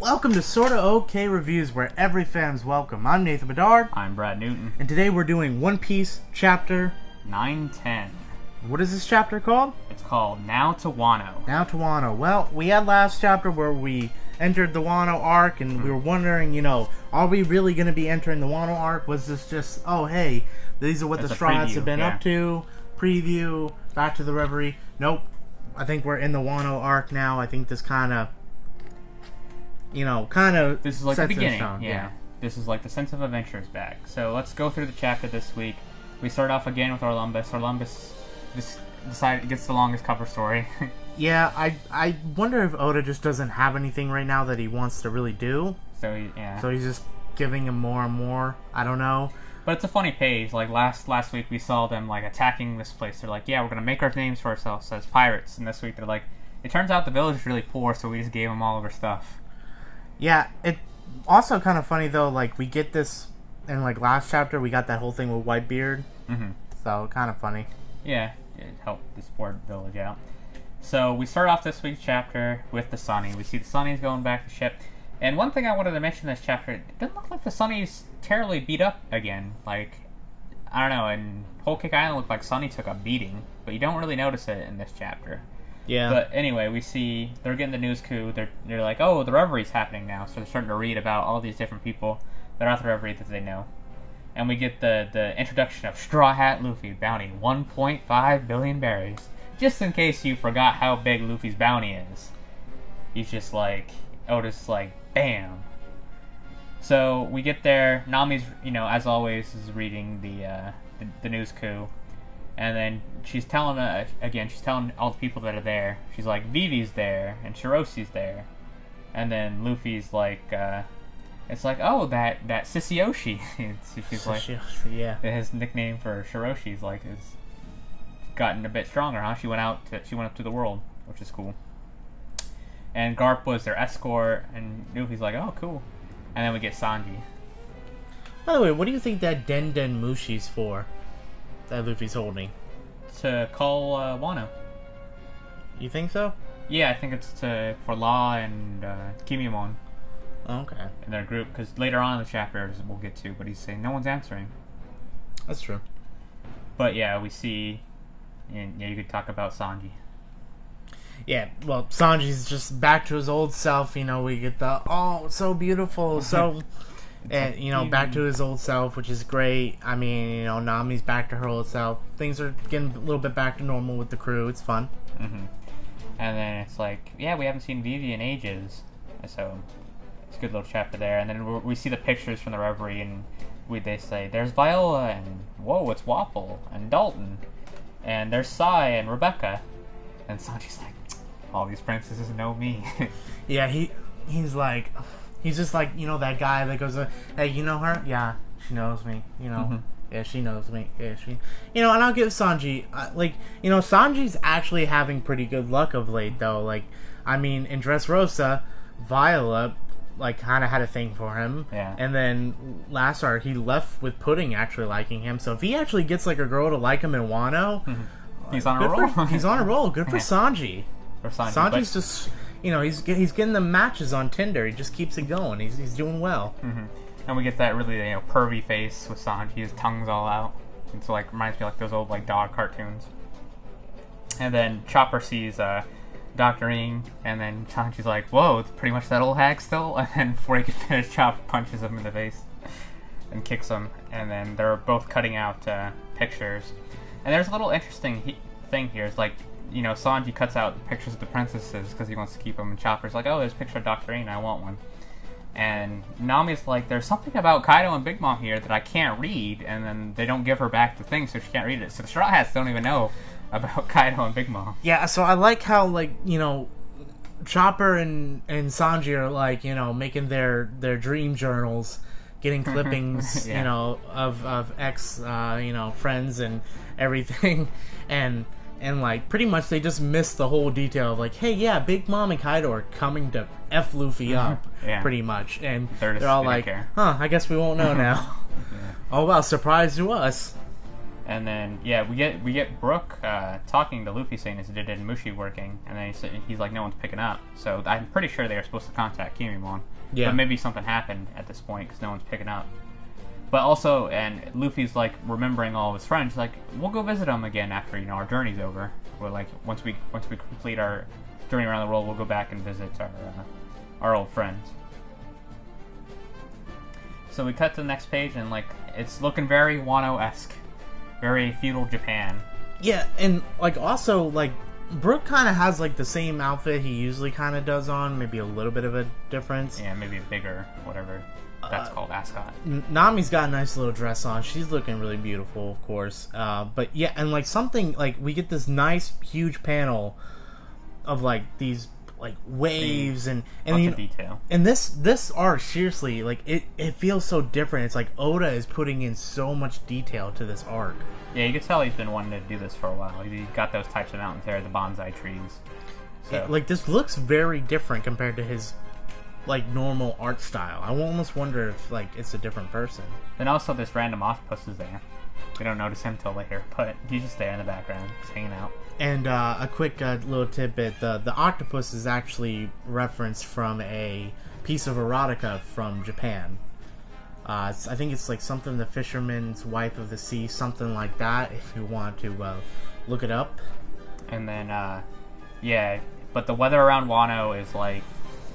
Welcome to SortaOkay Reviews, where every fan's welcome. I'm Nathan Bedard. I'm Brad Newton. And today we're doing One Piece chapter 910. What is this chapter called? It's called Now to Wano. Now to Wano. Well, we had last chapter where we entered the Wano arc, and we were wondering, are we really going to be entering the Wano arc? Was this just, oh hey, these are what the Straw Hats have been up to? Preview, back to the Reverie. Nope. I think we're in the Wano arc now. I think this kind of this is like the beginning. Yeah. This is like the sense of adventure is back. So let's go through the chapter this week. We start off again with Orlumbus. Orlumbus gets the longest cover story. Yeah, I wonder if Oda just doesn't have anything right now that he wants to really do. So he's just giving him more and more. I don't know. But it's a funny page. Like last week we saw them like attacking this place. They're like, yeah, we're gonna make our names for ourselves as pirates. And this week they're like, it turns out the village is really poor, so we just gave them all of our stuff. Yeah, it also kind of funny though. Like we get this in like last chapter, we got that whole thing with Whitebeard. Mm-hmm. So kind of funny. Yeah, it helped this poor village out. So we start off this week's chapter with the Sunny. We see the Sunny's going back to ship. And one thing I wanted to mention in this chapter, it doesn't look like the Sunny's terribly beat up again. Like, I don't know, in Whole Cake Island it looked like Sunny took a beating, but you don't really notice it in this chapter. Yeah. But anyway, we see they're getting the news coup. They're like, oh, the Reverie's happening now. So they're starting to read about all these different people that are at the Reverie that they know. And we get the introduction of Straw Hat Luffy, bounty 1.5 billion berries. Just in case you forgot how big Luffy's bounty is. He's just like, Oda's like, bam. So we get there. Nami's, as always, is reading the news coup. And then she's telling all the people that are there. She's like, Vivi's there, and Shiroshi's there. And then Luffy's like, it's like, oh, that Sissioshi. She's like, yeah. His nickname for Shiroshi's like is gotten a bit stronger, huh? She went up to the world, which is cool. And Garp was their escort, and Luffy's like, oh, cool. And then we get Sanji. By the way, what do you think that Den Mushi's for? That Luffy's holding? To call Wano. You think so? Yeah, I think it's for Law and Kimimon. Okay. In their group, because later on in the chapter we'll get to, but he's saying no one's answering. That's true. But yeah, we see, and you could talk about Sanji. Yeah, well, Sanji's just back to his old self. We get the so beautiful, so. And, back to his old self, which is great. I mean, Nami's back to her old self. Things are getting a little bit back to normal with the crew. It's fun. Mm-hmm. And then it's like, yeah, we haven't seen Vivi in ages. So, it's a good little chapter there. And then we see the pictures from the Reverie, and they say, there's Viola, and whoa, it's Wapple, and Dalton. And there's Sai and Rebecca. And Sanji's like, all these princesses know me. Yeah, he's like... He's just like, that guy that goes, hey, you know her? Yeah, she knows me, Mm-hmm. Yeah, she knows me. Yeah, and I'll give Sanji, Sanji's actually having pretty good luck of late, though. Like, I mean, in Dressrosa, Viola, kind of had a thing for him. Yeah. And then last arc, he left with Pudding actually liking him. So if he actually gets, a girl to like him in Wano... Mm-hmm. He's on a roll. He's on a roll. Good for Sanji. Sanji's but... just... he's getting the matches on Tinder. He just keeps it going. He's doing well. Mm-hmm. And we get that really, pervy face with Sanji. His tongue's all out. It's reminds me of those old, dog cartoons. And then Chopper sees Dr. Ing, and then Sanji's like, whoa, it's pretty much that old hag still? And then before he can finish, Chopper punches him in the face and kicks him. And then they're both cutting out pictures. And there's a little interesting thing here. It's Sanji cuts out pictures of the princesses because he wants to keep them, and Chopper's like, oh, there's a picture of Dr. Ain, I want one. And Nami's like, there's something about Kaido and Big Mom here that I can't read, and then they don't give her back the thing, so she can't read it. So the Straw Hats don't even know about Kaido and Big Mom. Yeah, so I like how, Chopper and Sanji are, making their dream journals, getting clippings, yeah. Of ex, friends and everything, and pretty much they just missed the whole detail of hey, yeah, Big Mom and Kaido are coming to F Luffy up, yeah. Pretty much. And they're all like, care. I guess we won't know now. Yeah. Oh, well, surprise to us. And then we get Brook talking to Luffy saying is Did Mushi working, and then he's like no one's picking up. So I'm pretty sure they were supposed to contact Kimimon. Yeah. But maybe something happened at this point because no one's picking up. But also, and Luffy's like remembering all of his friends. Like we'll go visit them again after our journey's over. We're like once we complete our journey around the world, we'll go back and visit our old friends. So we cut to the next page, and like it's looking very Wano-esque. Very feudal Japan. Yeah, and like also like Brook kind of has like the same outfit he usually kind of does on, maybe a little bit of a difference. Yeah, maybe a bigger, whatever that's called, ascot. Nami's got a nice little dress on. She's looking really beautiful, of course. But yeah, and like something like we get this nice huge panel of like these like waves and lots of detail. And this arc, seriously, like it feels so different. It's like Oda is putting in so much detail to this arc. Yeah, you can tell he's been wanting to do this for a while. He got those types of mountains there, the bonsai trees. So. Like this looks very different compared to his like normal art style. I almost wonder if like it's a different person. Then also this random octopus is there. We don't notice him till later, but he's just there in the background, just hanging out. And a quick little tidbit, the octopus is actually referenced from a piece of erotica from Japan. I think it's like something The Fisherman's Wife of the Sea, something like that, if you want to look it up. And then, yeah, but the weather around Wano is like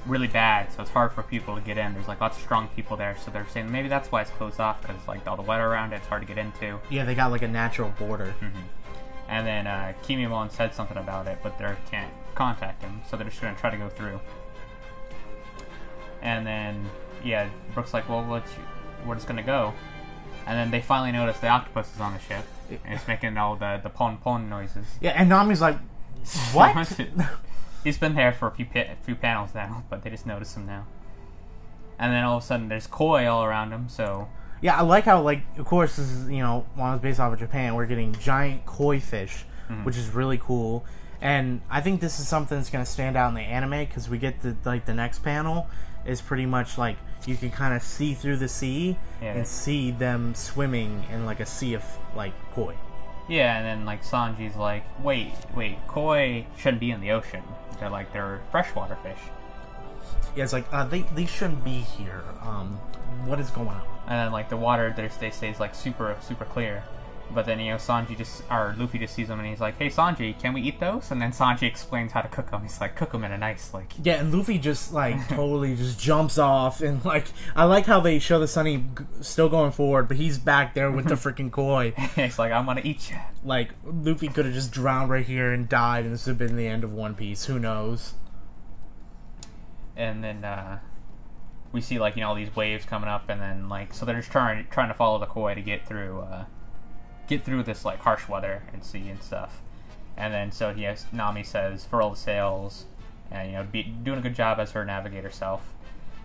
really bad, so it's hard for people to get in. There's like lots of strong people there, so they're saying maybe that's why it's closed off, because like all the weather around it's hard to get into. Yeah, they got like a natural border. Mm-hmm. And then Kimimon said something about it, but they can't contact him, so they're just going to try to go through. And then, yeah, Brook's like, well, we're just going to go. And then they finally notice the octopus is on the ship, and it's making all the pon-pon noises. Yeah, and Nami's like, what? He's been there for a few panels now, but they just notice him now. And then all of a sudden, there's koi all around him, so... Yeah, I like how, like, of course, this is, Wano's based off of Japan. We're getting giant koi fish, which is really cool. And I think this is something that's going to stand out in the anime, because we get the next panel is pretty much, like, you can kind of see through the sea and see them swimming in, like, a sea of, like, koi. Yeah, and then, like, Sanji's like, wait, koi shouldn't be in the ocean. They're freshwater fish. Yeah, it's like, they shouldn't be here. What is going on? And then, like, the water, they stays, like, super, super clear. But then, Luffy just sees them and he's like, hey, Sanji, can we eat those? And then Sanji explains how to cook them. He's like, cook them in a nice, like... Yeah, and Luffy just, like, totally just jumps off. And, like, I like how they show the Sunny still going forward, but he's back there with the freaking koi. He's like, I'm gonna eat you. Like, Luffy could have just drowned right here and died, and this would have been the end of One Piece. Who knows? And then, we see, like, all these waves coming up, and then, like, so they're just trying to follow the koi to get through this, like, harsh weather and sea and stuff. And then, so, Nami says, furl the sails, and, doing a good job as her navigator self.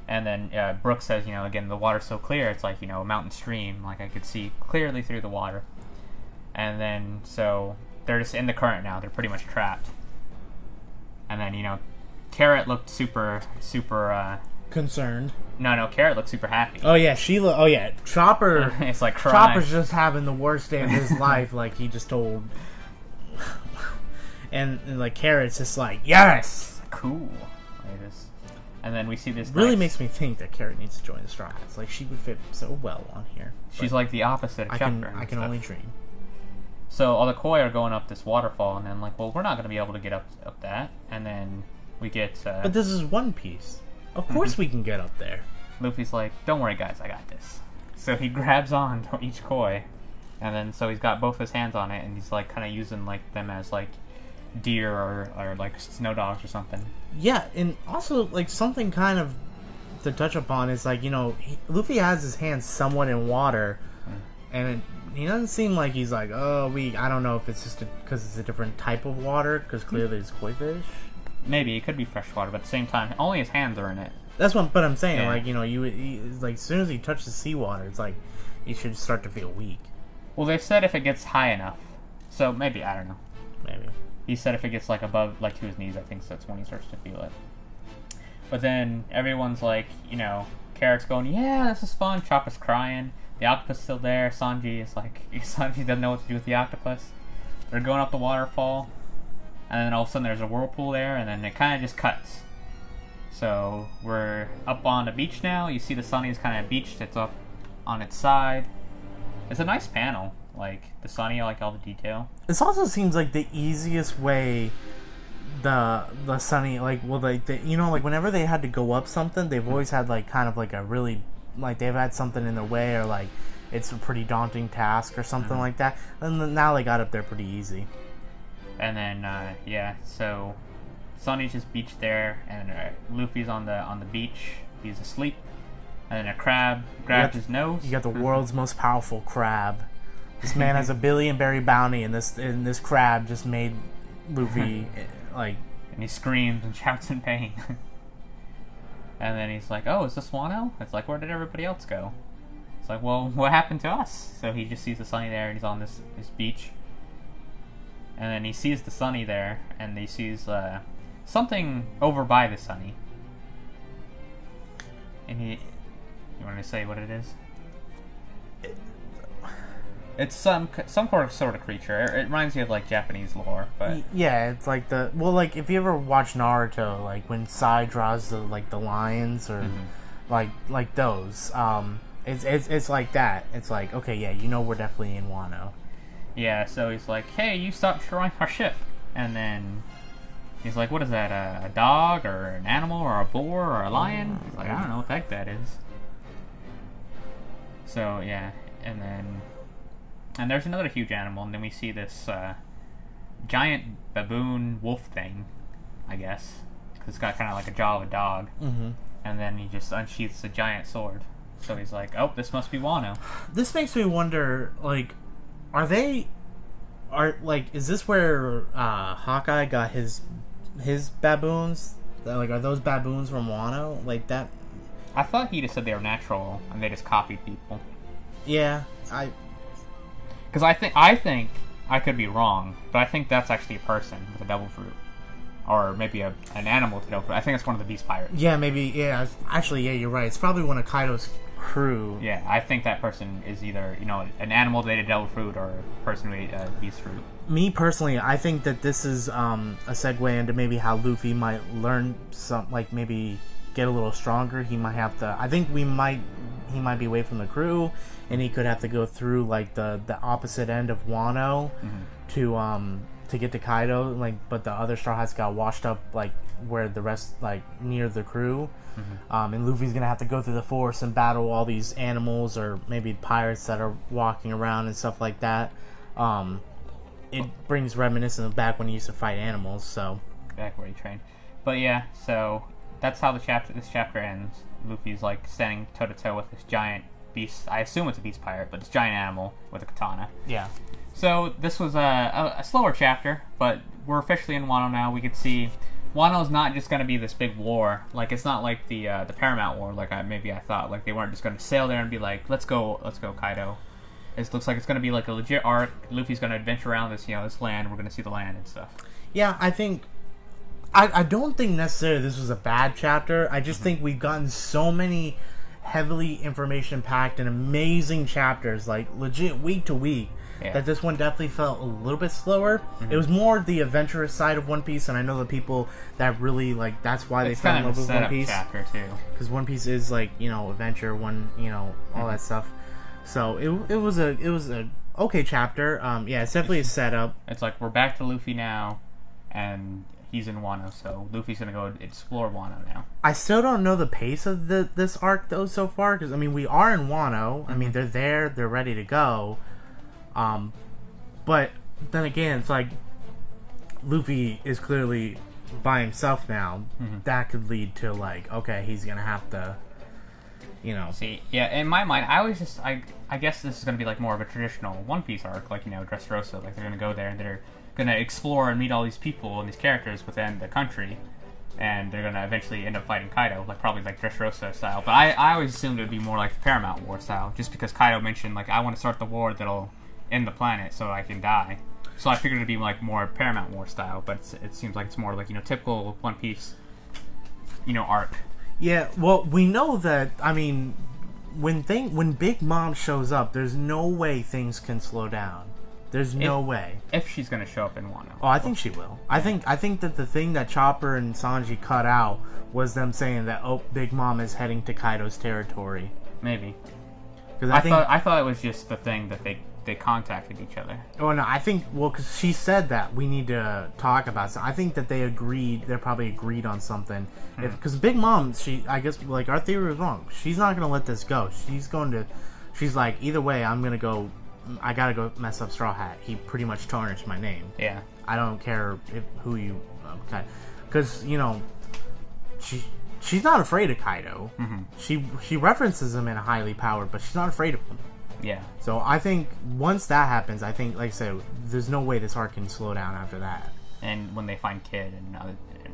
And then, Brook says, again, the water's so clear, it's like, a mountain stream, like, I could see clearly through the water. And then, so, they're just in the current now, they're pretty much trapped. And then, Carrot looked super, concerned. No, Carrot looked super happy. Oh yeah, Chopper. It's like crying. Chopper's just having the worst day of his life, like he just told. and like Carrot's just like, yes, cool. And then we see this. Really makes me think that Carrot needs to join the Straw Hats. Like she would fit so well on here. She's like the opposite of Chopper. I can only dream. So all the koi are going up this waterfall, and then like, well, we're not going to be able to get up that, and then we get. But this is One Piece. Of course we can get up there. Luffy's like, don't worry guys, I got this. So he grabs on to each koi, and then so he's got both his hands on it, and he's like kind of using like them as like deer or like snow dogs or something. Yeah, and also like something kind of to touch upon is like, Luffy has his hands somewhat in water, and he doesn't seem like he's like, I don't know if it's just because it's a different type of water, because clearly it's koi fish. Maybe it could be freshwater, but at the same time, only his hands are in it. That's what I'm saying. Yeah. Like, like as soon as he touches seawater, it's like you should start to feel weak. Well, they said if it gets high enough, so maybe, I don't know. Maybe he said if it gets like above, like to his knees, I think that's when he starts to feel it. But then everyone's like, Carrot's going, yeah, this is fun. Chopper's crying. The octopus is still there. Sanji is like, Sanji doesn't know what to do with the octopus. They're going up the waterfall, and then all of a sudden there's a whirlpool there, and then it kind of just cuts. So we're up on the beach now. You see the Sunny is kind of beached. It's up on its side. It's a nice panel. Like the Sunny, I like all the detail. This also seems like the easiest way. The Sunny, like, well, like, you know, like whenever they had to go up something, they've always had like kind of like a really, like, they've had something in their way, or like it's a pretty daunting task or something like that. And then now they got up there pretty easy. And then yeah, so Sunny's just beached there, and Luffy's on the beach. He's asleep, and then a crab grabs his nose. You got the world's most powerful crab. This man has a billion berry bounty, and this crab just made Luffy like. And he screams and shouts in pain. And then he's like, "Oh, is this Wano?" It's like, "Where did everybody else go?" It's like, "Well, what happened to us?" So he just sees the Sunny there, and he's on this beach. And then he sees the Sunny there, and he sees something over by the Sunny. And you want to say what it is? It's some sort of creature. It reminds me of like Japanese lore, but yeah, it's like like if you ever watch Naruto, like when Sai draws the lions or like those, it's like that. It's like, okay, yeah, you know we're definitely in Wano. Yeah, so he's like, "Hey, you stopped destroying our ship," and then he's like, "What is that? A dog or an animal or a boar or a lion?" He's like, "I don't know what the heck that is." So yeah, and there's another huge animal, and then we see this giant baboon wolf thing, I guess, because it's got kind of like a jaw of a dog. And then he just unsheaths a giant sword. So he's like, "Oh, this must be Wano." This makes me wonder, like, is this where Hawkeye got his baboons? Like, are those baboons from Wano? Like that? I thought he just said they were natural, and they just copied people. Yeah, Because I think I could be wrong, but I think that's actually a person with a devil fruit, or maybe an animal with a devil fruit. I think it's one of the beast pirates. Yeah, maybe. Yeah, actually, yeah, you're right. It's probably one of Kaido's crew. Yeah, I think that person is either an animal that ate a devil fruit or a person who ate a beast fruit. Me personally, I think that this is a segue into maybe how Luffy might learn some, like maybe get a little stronger. He might have to. I think he might be away from the crew, and he could have to go through like the opposite end of Wano to get to Kaido. Like, but the other Straw Hats got washed up like where the rest, like near the crew. And Luffy's gonna have to go through the forest and battle all these animals or maybe pirates that are walking around and stuff like that. It brings reminiscence of back when he used to fight animals. So back where he trained. But yeah, so that's how this chapter ends. Luffy's like standing toe to toe with this giant beast. I assume it's a beast pirate, but it's a giant animal with a katana. Yeah. So this was a slower chapter, but we're officially in Wano now. We could see Wano's not just going to be this big war. Like, it's not like the Paramount War. Like I thought. Like, they weren't just going to sail there and be like, let's go, Kaido. It looks like it's going to be like a legit arc. Luffy's going to adventure around this land. We're going to see the land and stuff. Yeah, I think. I don't think necessarily this was a bad chapter. I just think we've gotten so many heavily information-packed and amazing chapters, like legit week to week, that this one definitely felt a little bit slower. It was more the adventurous side of One Piece, and I know the people that really, like, that's why they fell in love with One Piece. Chapter too. Because One Piece is, like, adventure, all that stuff. So it was a okay chapter. Yeah, it's definitely a setup. It's like, we're back to Luffy now, and he's in Wano, so Luffy's gonna go explore Wano now. I still don't know the pace of this arc though so far, because I mean we are in Wano. I mean they're ready to go. But then again, it's like Luffy is clearly by himself now. That could lead to like, okay, he's gonna have to, See, yeah, in my mind, I guess this is gonna be like more of a traditional One Piece arc, like Dressrosa. Like they're gonna go there and they're gonna explore and meet all these people and these characters within the country, and they're gonna eventually end up fighting Kaido, like probably like Dressrosa style. But I always assumed it would be more like the Paramount War style, just because Kaido mentioned like, I want to start the war that'll end the planet so I can die. So I figured it'd be like more Paramount War style, but it seems like it's more like typical One Piece arc. Yeah, well, we know that. I mean, when Big Mom shows up, there's no way things can slow down. There's no way. If she's gonna show up in Wano. Oh, I think she will. I think that the thing that Chopper and Sanji cut out was them saying that Big Mom is heading to Kaido's territory. Maybe. Because I thought it was just the thing that they contacted each other. Oh no, I think because she said that we need to talk about something. I think that they agreed. They probably agreed on something. Because Big Mom, I guess like our theory was wrong. She's not gonna let this go. She's like, either way, I'm gonna go. I gotta go mess up Straw Hat. He pretty much tarnished my name. Yeah. I don't care who you. Okay, because she's not afraid of Kaido. Mm-hmm. She references him in a highly powered, but she's not afraid of him. Yeah. So I think once that happens, I think, like I said, there's no way this arc can slow down after that. And when they find Kid and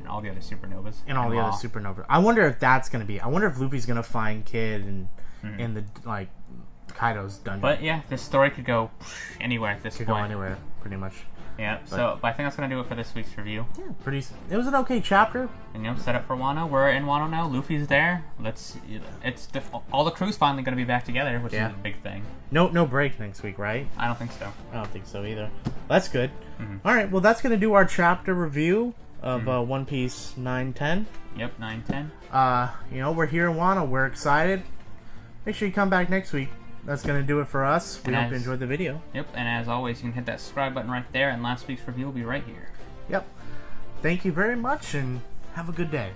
all the other supernovas. And all the other supernovas. I wonder if that's going to be... I wonder if Luffy's going to find Kid in the, like, Kaido's dungeon. But yeah, this story could go anywhere at this point. Could go anywhere, pretty much. Yeah, but I think that's going to do it for this week's review. Yeah, it was an okay chapter. And set up for Wano. We're in Wano now. Luffy's there. All the crew's finally going to be back together, which is a big thing. No break next week, right? I don't think so. I don't think so either. That's good. Mm-hmm. All right, well, that's going to do our chapter review of One Piece 9-10. Yep, 9-10. We're here in Wano. We're excited. Make sure you come back next week. That's going to do it for us. We hope you enjoyed the video. Yep, and as always, you can hit that subscribe button right there, and last week's review will be right here. Yep. Thank you very much, and have a good day.